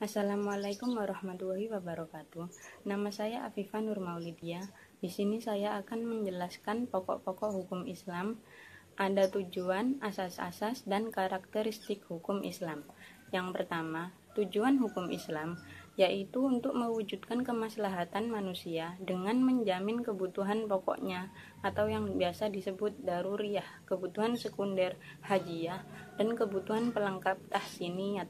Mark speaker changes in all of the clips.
Speaker 1: Assalamualaikum warahmatullahi wabarakatuh. Nama saya Afifah Nur Maulidia. Di sini saya akan menjelaskan pokok-pokok hukum Islam. Ada tujuan, asas-asas, dan karakteristik hukum Islam. Yang pertama, tujuan hukum Islam yaitu untuk mewujudkan kemaslahatan manusia dengan menjamin kebutuhan pokoknya atau yang biasa disebut daruriyah, kebutuhan sekunder hajiyah, dan kebutuhan pelengkap tahsiniyat.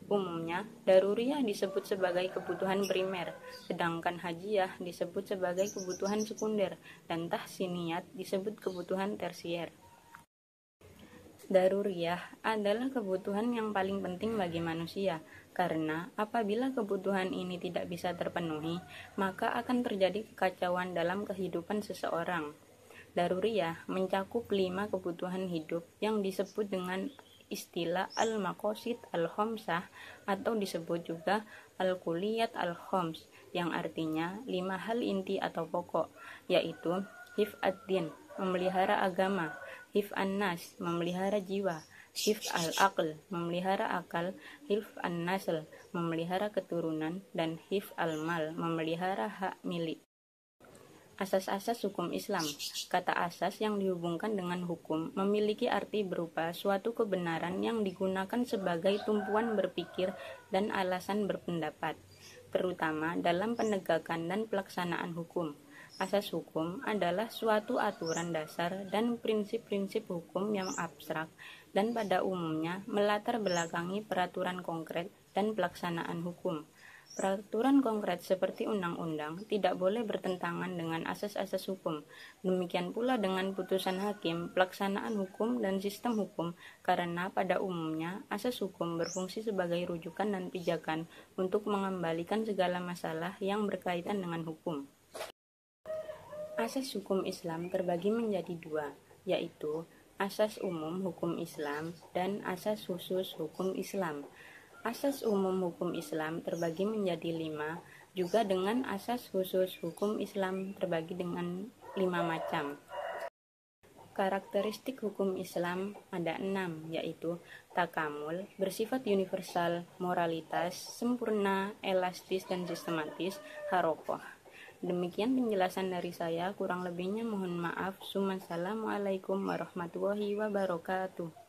Speaker 1: Umumnya, daruriyah disebut sebagai kebutuhan primer, sedangkan hajiyah disebut sebagai kebutuhan sekunder, dan tahsiniyat disebut kebutuhan tersier. Daruriyah adalah kebutuhan yang paling penting bagi manusia, karena apabila kebutuhan ini tidak bisa terpenuhi, maka akan terjadi kekacauan dalam kehidupan seseorang. Daruriyah mencakup 5 kebutuhan hidup yang disebut dengan istilah al-maqasid al-khamsah atau disebut juga al-kulliyat al-khams, yang artinya 5 hal inti atau pokok, yaitu hif'ad-din, memelihara agama, hif'an-nas, memelihara jiwa, hif'al-aql, memelihara akal, hif'an-nasl, memelihara keturunan, dan hif'al-mal, memelihara hak milik. Asas-asas hukum Islam. Kata asas yang dihubungkan dengan hukum memiliki arti berupa suatu kebenaran yang digunakan sebagai tumpuan berpikir dan alasan berpendapat, terutama dalam penegakan dan pelaksanaan hukum. Asas hukum adalah suatu aturan dasar dan prinsip-prinsip hukum yang abstrak dan pada umumnya melatar belakangi peraturan konkret dan pelaksanaan hukum. Peraturan konkret seperti undang-undang tidak boleh bertentangan dengan asas-asas hukum. Demikian pula dengan putusan hakim, pelaksanaan hukum, dan sistem hukum, karena pada umumnya asas hukum berfungsi sebagai rujukan dan pijakan untuk mengembalikan segala masalah yang berkaitan dengan hukum. Asas hukum Islam terbagi menjadi 2, yaitu asas umum hukum Islam dan asas khusus hukum Islam. Asas umum hukum Islam terbagi menjadi 5, juga dengan asas khusus hukum Islam terbagi dengan 5 macam. Karakteristik hukum Islam ada 6, yaitu takamul, bersifat universal, moralitas, sempurna, elastis dan sistematis, harokoh. Demikian penjelasan dari saya, kurang lebihnya mohon maaf. Assalamualaikum warahmatullahi wabarakatuh.